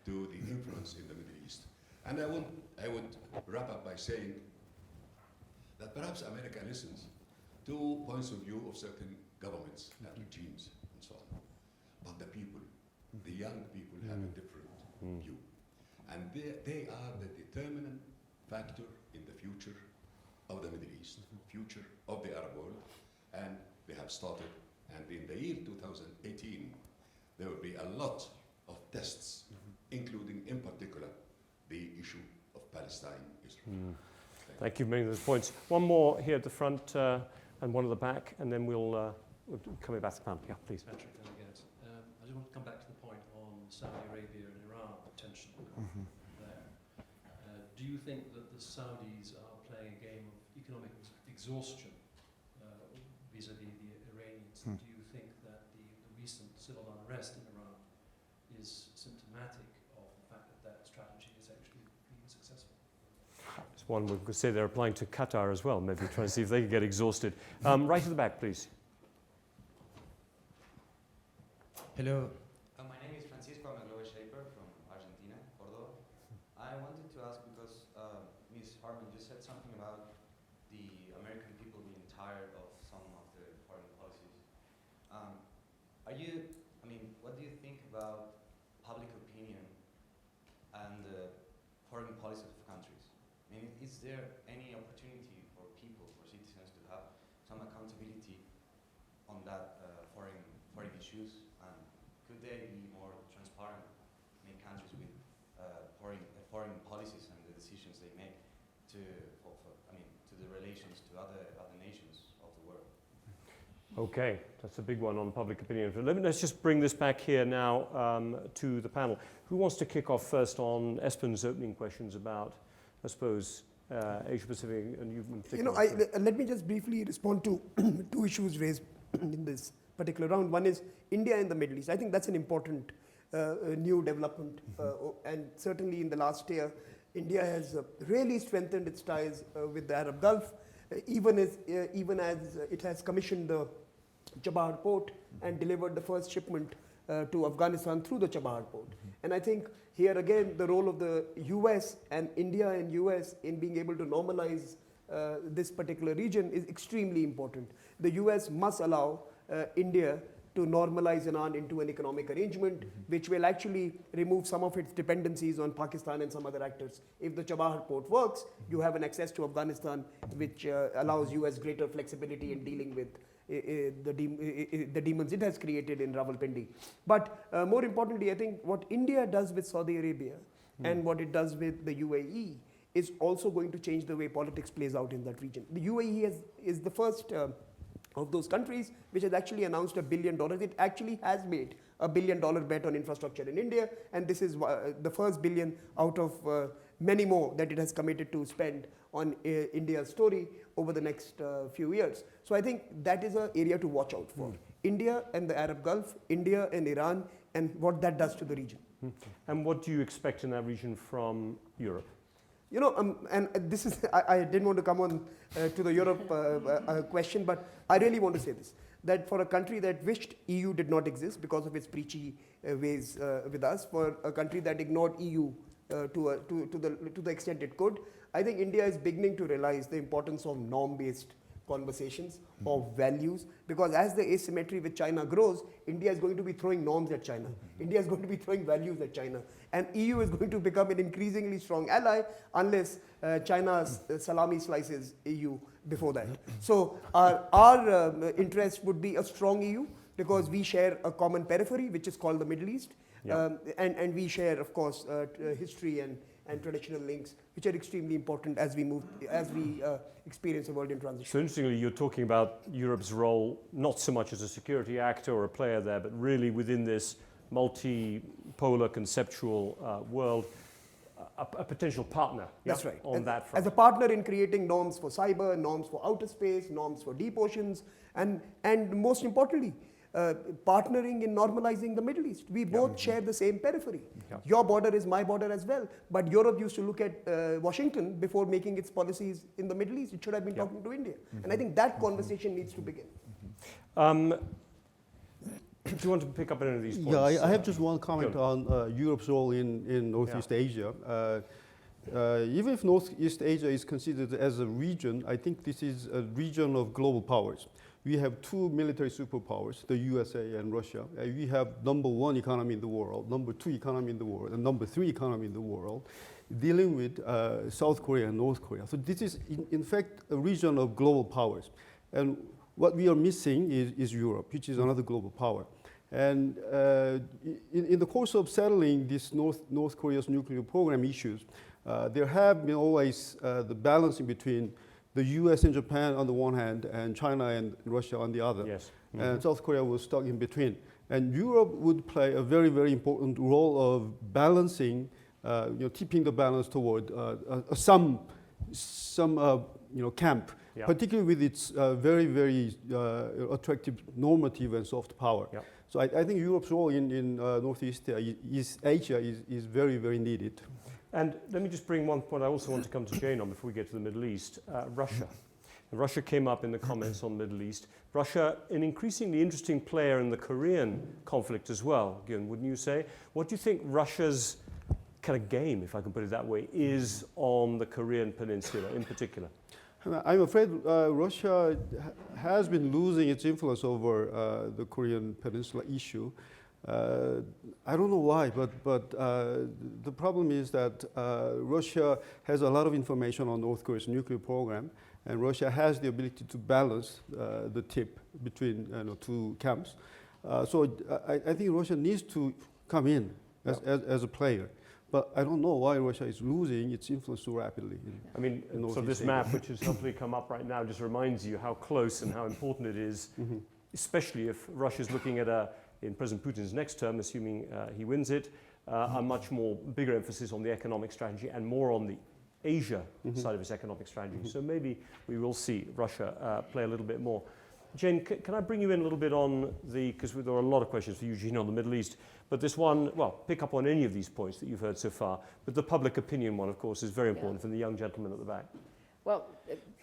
to the influence in the Middle East. And I would wrap up by saying that perhaps America listens to points of view of certain governments and regimes and so on. But the people, the young people, have a different view. And they are the determinant factor in the future of the Middle East, future of the Arab world. And they have started, and in the year 2018, there will be a lot of tests, including in particular the issue of Palestine, Israel.
Thank you for making those points. One more here at the front and one at the back, and then we'll come back to the panel. Yeah, please.
Patrick, delegate. I just want to come back to the point on Saudi Arabia and Iran tension there. Do you think that the Saudis are playing a game of economic exhaustion vis-à-vis the Iranians? Do you think that the recent civil unrest in Iran is symptomatic of the fact that that strategy is actually being successful?
It's one we could say they're applying to Qatar as well, maybe trying to see if they can get exhausted. Right at the back, please.
Hello. My name is Francisco. I'm a global shaper from Argentina, Córdoba. I wanted to ask because Ms. Harman just said something about the American people being tired of some of the foreign policies. What do you think about public opinion and foreign policies of countries? I mean, is there any opportunity for people, for citizens, to have some accountability on that foreign issues? And could they be more transparent in countries with foreign policies and the decisions they make to the relations to other nations of the world?
Okay, that's a big one on public opinion. Let's just bring this back here now to the panel. Who wants to kick off first on Espen's opening questions about, I suppose, Asia Pacific and you in particular?
Let me just briefly respond to 2 issues raised in this particular round. One is India and the Middle East. I think that's an important new development, and certainly in the last year, India has really strengthened its ties with the Arab Gulf, even as it has commissioned the Chabahar port and delivered the first shipment to Afghanistan through the Chabahar port. And I think here again the role of the US and India and US in being able to normalize this particular region is extremely important. The US must allow India to normalize Iran into an economic arrangement which will actually remove some of its dependencies on Pakistan and some other actors. If the Chabahar port works, you have an access to Afghanistan which allows US greater flexibility in dealing with the demons it has created in Rawalpindi. But more importantly, I think what India does with Saudi Arabia and what it does with the UAE is also going to change the way politics plays out in that region. The UAE is the first of those countries which has actually announced $1 billion. It actually has made a $1 billion bet on infrastructure in India, and this is the first billion out of many more that it has committed to spend on India's story over the next few years. So I think that is an area to watch out for. India and the Arab Gulf, India and Iran, and what that does to the region.
And what do you expect in that region from Europe?
And this is, I didn't want to come on to the Europe question, but I really want to say this, that for a country that wished EU did not exist because of its preachy ways with us, for a country that ignored EU to the extent it could, I think India is beginning to realize the importance of norm-based conversations, of values, because as the asymmetry with China grows, India is going to be throwing norms at China. India is going to be throwing values at China. And EU is going to become an increasingly strong ally unless China's salami slices EU before that. So our interest would be a strong EU because we share a common periphery, which is called the Middle East. And we share, of course, history and and traditional links, which are extremely important as we experience a world in transition.
So interestingly, you're talking about Europe's role not so much as a security actor or a player there, but really within this multipolar conceptual world, a potential partner.
That's right.
On that front.
As a partner in creating norms for cyber, norms for outer space, norms for deep oceans, and most importantly, partnering in normalizing the Middle East. We both share the same periphery. Your border is my border as well. But Europe used to look at Washington before making its policies in the Middle East. It should have been talking to India. And I think that conversation needs to begin.
Do you want to pick up on any of these points?
Yeah, I have just one comment
Geun.
on Europe's role in Northeast Asia. Even if Northeast Asia is considered as a region, I think this is a region of global powers. We have two military superpowers, the USA and Russia. We have #1 economy in the world, #2 economy in the world, and #3 economy in the world, dealing with South Korea and North Korea. So this is, in fact, a region of global powers. And what we are missing is Europe, which is another global power. And in the course of settling this North Korea's nuclear program issues, there have been always the balancing between the US and Japan on the one hand, and China and Russia on the other.
Yes.
And South Korea was stuck in between. And Europe would play a very, very important role of balancing, tipping the balance toward some camp, particularly with its very, very attractive normative and soft power. So I think Europe's role in Northeast Asia is very, very needed.
And let me just bring one point I also want to come to Jane on before we get to the Middle East. Russia. And Russia came up in the comments on the Middle East. Russia, an increasingly interesting player in the Korean conflict as well, Geun, wouldn't you say? What do you think Russia's kind of game, if I can put it that way, is on the Korean peninsula in particular?
I'm afraid Russia has been losing its influence over the Korean peninsula issue. I don't know why, but the problem is that Russia has a lot of information on North Korea's nuclear program, and Russia has the ability to balance the tip between two camps. So I think Russia needs to come in as a player. But I don't know why Russia is losing its influence so rapidly.
I mean, so this map, which has hopefully come up right now, just reminds you how close and how important it is, especially if Russia's looking at in President Putin's next term, assuming he wins it, a much more bigger emphasis on the economic strategy and more on the Asia side of its economic strategy. So maybe we will see Russia play a little bit more. Jane, can I bring you in a little bit on because there are a lot of questions for Eugene on the Middle East, but this one, pick up on any of these points that you've heard so far, but the public opinion one, of course, is very important from the young gentleman at the back.
Well,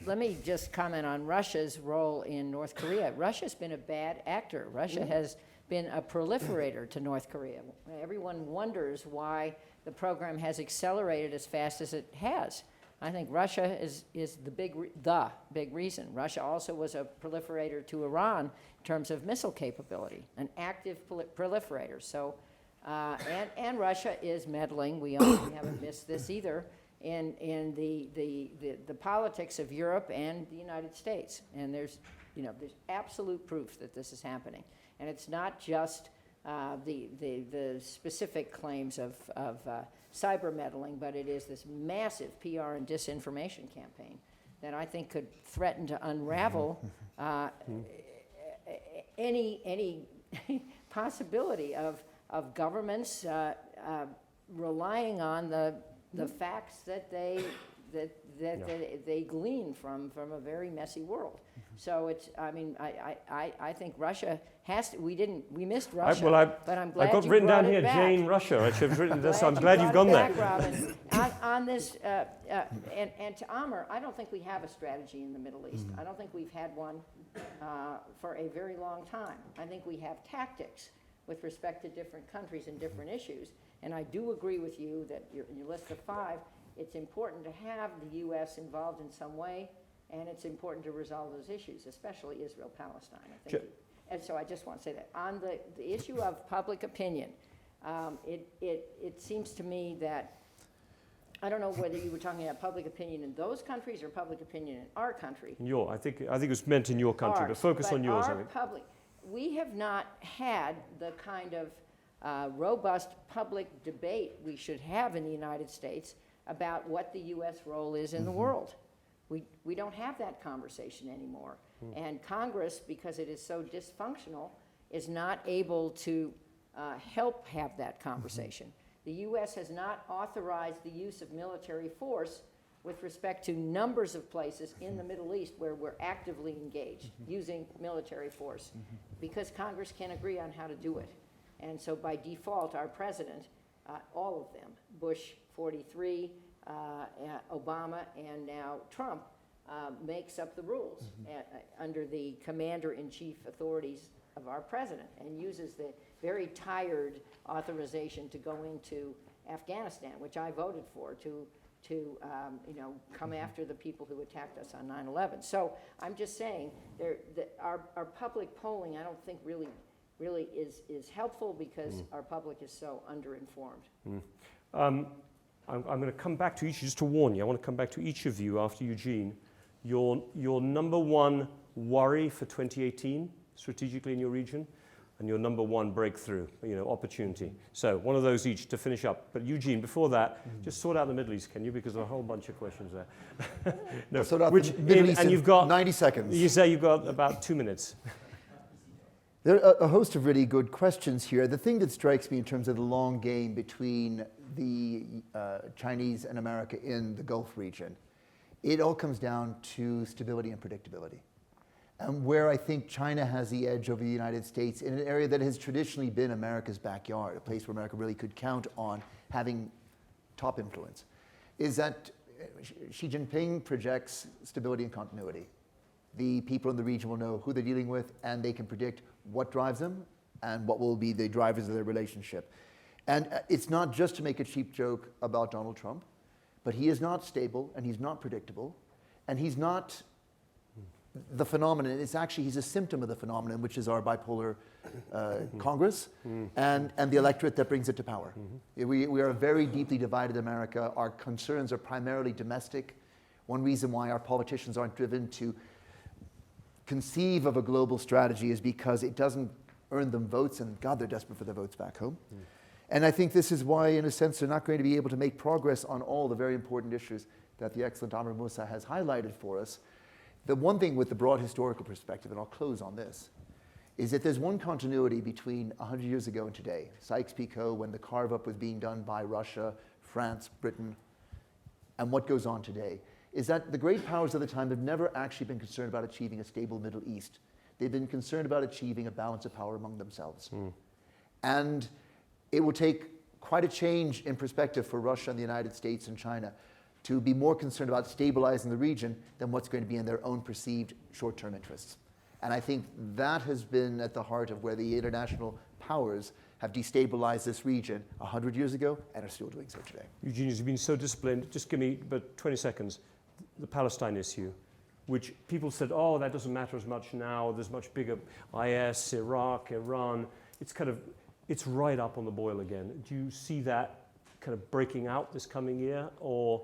let me just comment on Russia's role in North Korea. Russia's been a bad actor. Russia has been a proliferator to North Korea. Everyone wonders why the program has accelerated as fast as it has. I think Russia is the big reason. Russia also was a proliferator to Iran in terms of missile capability, an active proliferator. So, and Russia is meddling. We haven't missed this either in the politics of Europe and the United States. And there's absolute proof that this is happening. And it's not just the specific claims of cyber meddling, but it is this massive PR and disinformation campaign that I think could threaten to unravel any possibility of governments relying on the facts that they glean from a very messy world. So it's, I think Russia has to, we missed Russia, but I'm glad
I got
you
written
brought
down
it
here,
back.
Jane Russia. I should have written this, so I'm
Glad
glad
you
you've gone
brought
there.
it back, Robin. on this, and to Amr, I don't think we have a strategy in the Middle East. I don't think we've had one for a very long time. I think we have tactics with respect to different countries and different issues. And I do agree with you that your list of 5, it's important to have the U.S. involved in some way, and it's important to resolve those issues, especially Israel-Palestine, I think. And so I just want to say that. On the issue of public opinion, it seems to me that, I don't know whether you were talking about public opinion in those countries or public opinion in our country.
I think it was meant in your country, but focus on yours, I think.
We have not had the kind of robust public debate we should have in the United States about what the U.S. role is in the world. We don't have that conversation anymore. And Congress, because it is so dysfunctional, is not able to help have that conversation. The U.S. has not authorized the use of military force with respect to numbers of places in the Middle East where we're actively engaged using military force because Congress can't agree on how to do it. And so by default, our president, all of them, Bush 43, Obama, and now Trump, makes up the rules under the commander-in-chief authorities of our president and uses the very tired authorization to go into Afghanistan, which I voted for, to come after the people who attacked us on 9/11. So I'm just saying, our public polling, I don't think really is helpful because our public is so underinformed.
I'm going to come back to each, just to warn you, I want to come back to each of you after Eugene. Your number one worry for 2018, strategically in your region, and your number one breakthrough, opportunity. So one of those each to finish up. But Eugene, before that, just sort out the Middle East, can you? Because there are a whole bunch of questions there. No,
sort out the Middle East
and
in
you've got
90 seconds.
You say you've got about 2 minutes.
There are a host of really good questions here. The thing that strikes me in terms of the long game between the Chinese and America in the Gulf region, it all comes down to stability and predictability. And where I think China has the edge over the United States in an area that has traditionally been America's backyard, a place where America really could count on having top influence, is that Xi Jinping projects stability and continuity. The people in the region will know who they're dealing with, and they can predict what drives them and what will be the drivers of their relationship. And it's not just to make a cheap joke about Donald Trump, but he is not stable, and he's not predictable, and he's not the phenomenon. It's actually, he's a symptom of the phenomenon, which is our bipolar Congress and the electorate that brings it to power. We are a very deeply divided America. Our concerns are primarily domestic. One reason why our politicians aren't driven to conceive of a global strategy is because it doesn't earn them votes, and God, they're desperate for their votes back home. And I think this is why, in a sense, they're not going to be able to make progress on all the very important issues that the excellent Amr Moussa has highlighted for us. The one thing with the broad historical perspective, and I'll close on this, is that there's one continuity between 100 years ago and today. Sykes-Picot, when the carve-up was being done by Russia, France, Britain, and what goes on today, is that the great powers of the time have never actually been concerned about achieving a stable Middle East. They've been concerned about achieving a balance of power among themselves. And it will take quite a change in perspective for Russia and the United States and China to be more concerned about stabilizing the region than what's going to be in their own perceived short-term interests. And I think that has been at the heart of where the international powers have destabilized this region 100 years ago and are still doing so today.
Eugene, you've been so disciplined. Just give me about 20 seconds. The Palestine issue, which people said, oh, that doesn't matter as much now. There's much bigger IS, Iraq, Iran. It's right up on the boil again. Do you see that kind of breaking out this coming year, or,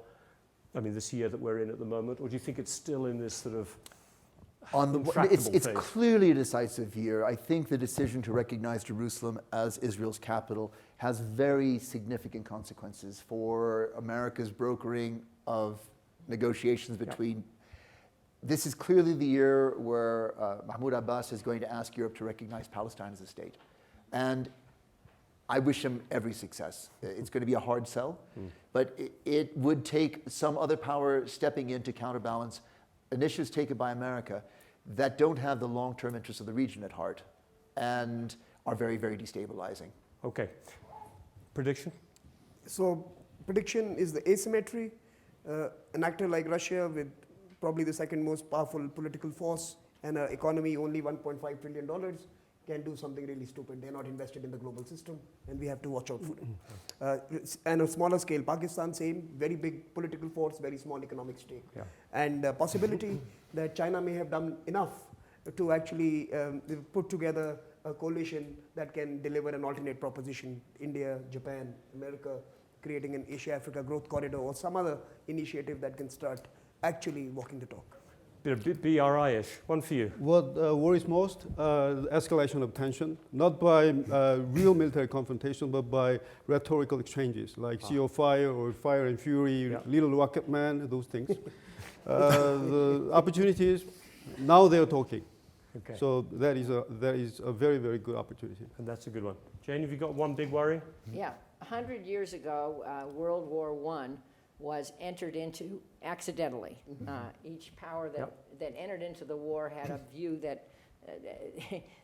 this year that we're in at the moment, or do you think it's still in this sort of
It's clearly a decisive year. I think the decision to recognize Jerusalem as Israel's capital has very significant consequences for America's brokering of negotiations between. This is clearly the year where Mahmoud Abbas is going to ask Europe to recognize Palestine as a state. And I wish him every success. It's going to be a hard sell, but it would take some other power stepping in to counterbalance initiatives taken by America that don't have the long-term interests of the region at heart and are very, very destabilizing.
Okay. Prediction?
So prediction is the asymmetry. An actor like Russia, with probably the second most powerful political force and an economy only $1.5 trillion, can do something really stupid. They're not invested in the global system, and we have to watch out for them. And a smaller scale, Pakistan, same, very big political force, very small economic stake.
Yeah.
And the possibility that China may have done enough to actually put together a coalition that can deliver an alternate proposition, India, Japan, America, creating an Asia-Africa growth corridor or some other initiative that can start actually walking the talk.
bit BRI-ish. One for you.
What worries most, the escalation of tension, not by real military confrontation, but by rhetorical exchanges, like Sea of Fire or Fire and Fury,
Yeah.
Little Rocket Man, those things. The opportunities, now they're talking.
Okay.
So that is a very, very good opportunity.
And that's a good one. Jane, have you got one big worry?
Yeah, 100 years ago, World War I was entered into accidentally. Each power that entered into the war had a view that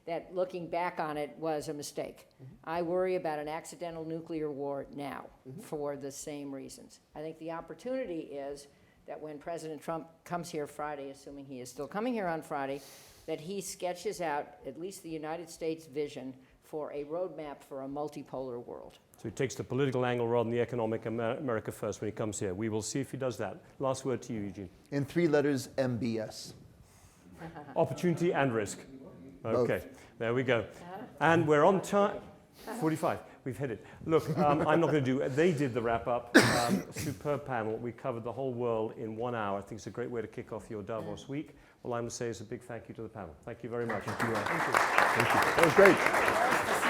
that looking back on it was a mistake. I worry about an accidental nuclear war now for the same reasons. I think the opportunity is that when President Trump comes here Friday, assuming he is still coming here on Friday, that he sketches out at least the United States vision for a roadmap for a multipolar world.
So he takes the political angle rather than the economic America first when he comes here. We will see if he does that. Last word to you, Eugene.
In 3 letters, MBS.
Opportunity and risk.
Both.
Okay, there we go. And we're on time. 45, we've hit it. Look, I'm not going to do, they did the wrap up. Superb panel. We covered the whole world in 1 hour. I think it's a great way to kick off your Davos week. All I must say is a big thank you to the panel. Thank you very much. Thank you.
Thank you. That was great.